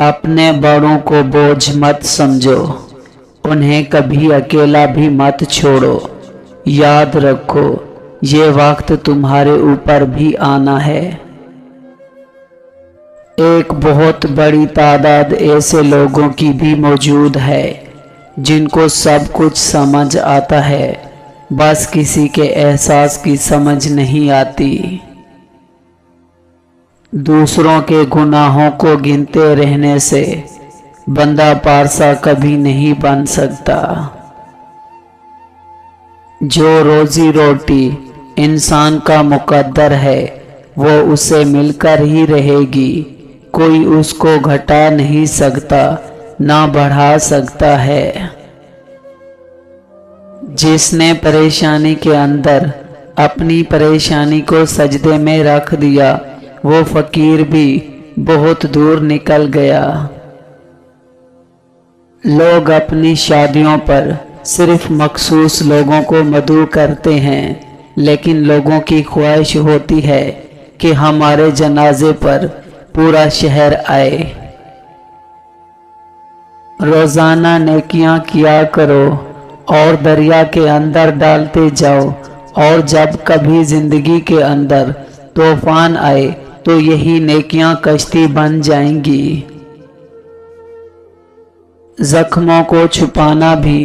अपने बड़ों को बोझ मत समझो, उन्हें कभी अकेला भी मत छोड़ो। याद रखो, ये वक्त तुम्हारे ऊपर भी आना है। एक बहुत बड़ी तादाद ऐसे लोगों की भी मौजूद है जिनको सब कुछ समझ आता है, बस किसी के एहसास की समझ नहीं आती। दूसरों के गुनाहों को गिनते रहने से बंदा पारसा कभी नहीं बन सकता। जो रोजी रोटी इंसान का मुकद्दर है वो उसे मिलकर ही रहेगी। कोई उसको घटा नहीं सकता, ना बढ़ा सकता है। जिसने परेशानी के अंदर अपनी परेशानी को सजदे में रख दिया, वो फकीर भी बहुत दूर निकल गया। लोग अपनी शादियों पर सिर्फ मखसूस लोगों को मदऊ करते हैं, लेकिन लोगों की ख्वाहिश होती है कि हमारे जनाजे पर पूरा शहर आए। रोजाना नेकियां किया करो और दरिया के अंदर डालते जाओ, और जब कभी जिंदगी के अंदर तूफान आए तो यही नेकियां कश्ती बन जाएंगी। जख्मों को छुपाना भी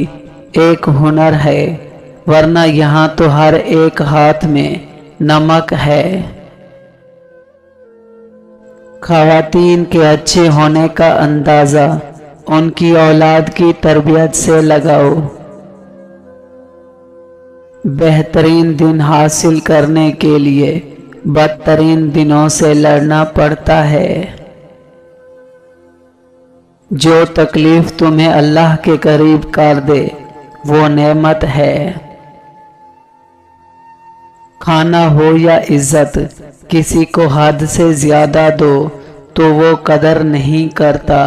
एक हुनर है, वरना यहाँ तो हर एक हाथ में नमक है। ख़वातीन के अच्छे होने का अंदाज़ा उनकी औलाद की तरबियत से लगाओ। बेहतरीन दिन हासिल करने के लिए बदतरीन दिनों से लड़ना पड़ता है। जो तकलीफ तुम्हें अल्लाह के करीब कर दे वो नेमत है। खाना हो या इज्जत, किसी को हद से ज्यादा दो तो वो कदर नहीं करता।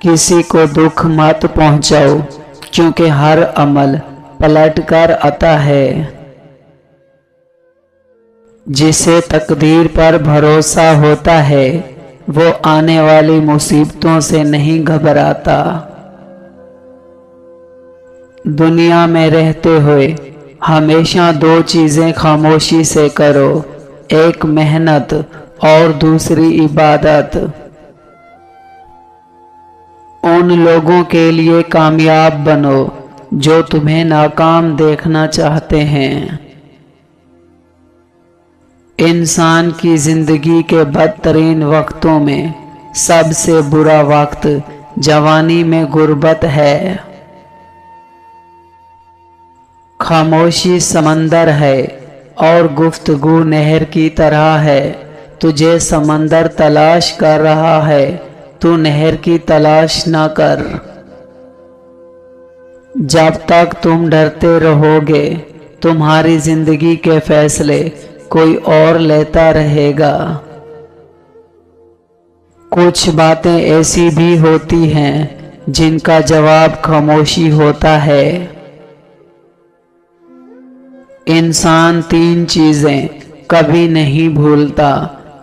किसी को दुख मत पहुंचाओ, क्योंकि हर अमल पलट कर आता है। जिसे तकदीर पर भरोसा होता है वो आने वाली मुसीबतों से नहीं घबराता। दुनिया में रहते हुए हमेशा दो चीजें खामोशी से करो, एक मेहनत और दूसरी इबादत। उन लोगों के लिए कामयाब बनो जो तुम्हें नाकाम देखना चाहते हैं। इंसान की जिंदगी के बदतरीन वक्तों में सबसे बुरा वक्त जवानी में गुर्बत है। खामोशी समंदर है और गुफ्तगू नहर की तरह है। तुझे समंदर तलाश कर रहा है, तू नहर की तलाश ना कर। जब तक तुम डरते रहोगे तुम्हारी जिंदगी के फैसले कोई और लेता रहेगा। कुछ बातें ऐसी भी होती हैं जिनका जवाब खामोशी होता है। इंसान तीन चीजें कभी नहीं भूलता,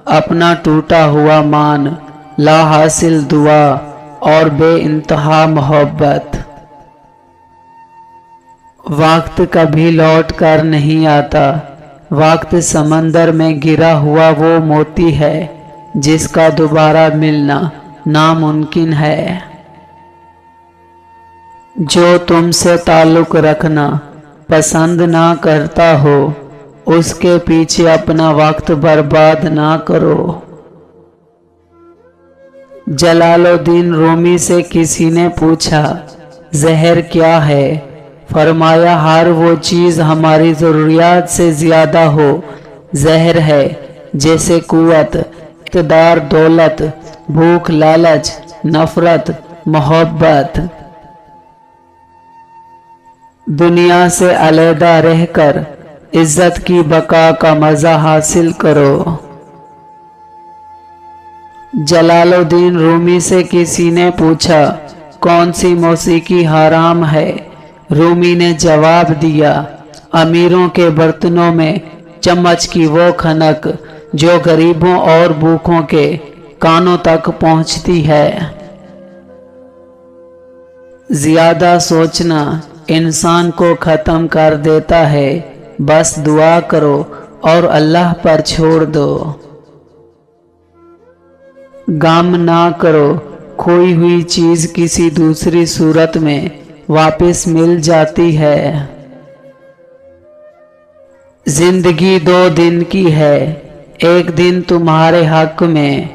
अपना टूटा हुआ मान, ला हासिल दुआ और बेइंतहा मोहब्बत। वक्त कभी लौट कर नहीं आता। वक्त समंदर में गिरा हुआ वो मोती है जिसका दोबारा मिलना नामुमकिन है। जो तुमसे ताल्लुक रखना पसंद ना करता हो उसके पीछे अपना वक्त बर्बाद ना करो। जलालुद्दीन रूमी से किसी ने पूछा, जहर क्या है? फरमाया, हर वो चीज़ हमारी ज़रूरियात से ज़्यादा हो जहर है, जैसे कुव्वत, इक़्तिदार, दौलत, भूख, लालच, नफ़रत, मोहब्बत। दुनिया से अलहदा रहकर इज्जत की बका का मज़ा हासिल करो। जलालुद्दीन रूमी से किसी ने पूछा, कौन सी मौसीकी हराम है? रूमी ने जवाब दिया, अमीरों के बर्तनों में चम्मच की वो खनक जो गरीबों और भूखों के कानों तक पहुंचती है। ज्यादा सोचना इंसान को ख़त्म कर देता है। बस दुआ करो और अल्लाह पर छोड़ दो। गम ना करो, खोई हुई चीज किसी दूसरी सूरत में वापस मिल जाती है। जिंदगी 2 दिन की है, एक दिन तुम्हारे हक में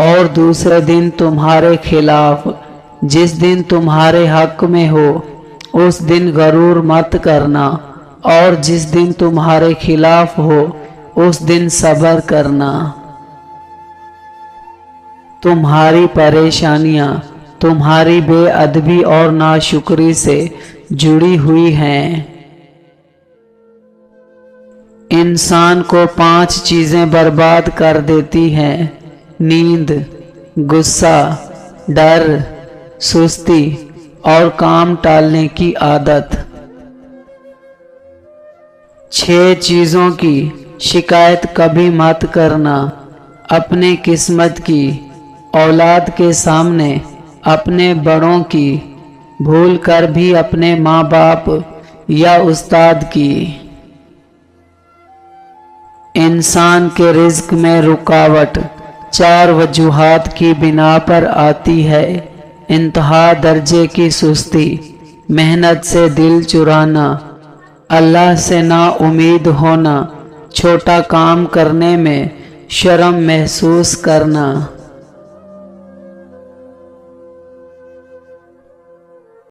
और दूसरे दिन तुम्हारे खिलाफ। जिस दिन तुम्हारे हक में हो उस दिन गरूर मत करना, और जिस दिन तुम्हारे खिलाफ हो उस दिन सब्र करना। तुम्हारी परेशानियां तुम्हारी बेअदबी और नाशुक्री से जुड़ी हुई हैं। इंसान को 5 चीजें बर्बाद कर देती हैं: नींद, गुस्सा, डर, सुस्ती और काम टालने की आदत। 6 चीजों की शिकायत कभी मत करना: अपने किस्मत की, औलाद के सामने, अपने बड़ों की, भूल कर भी अपने माँ बाप या उस्ताद की। इंसान के रिज्क में रुकावट 4 वजूहात की बिना पर आती है: इंतहा दर्जे की सुस्ती, मेहनत से दिल चुराना, अल्लाह से ना उम्मीद होना, छोटा काम करने में शर्म महसूस करना।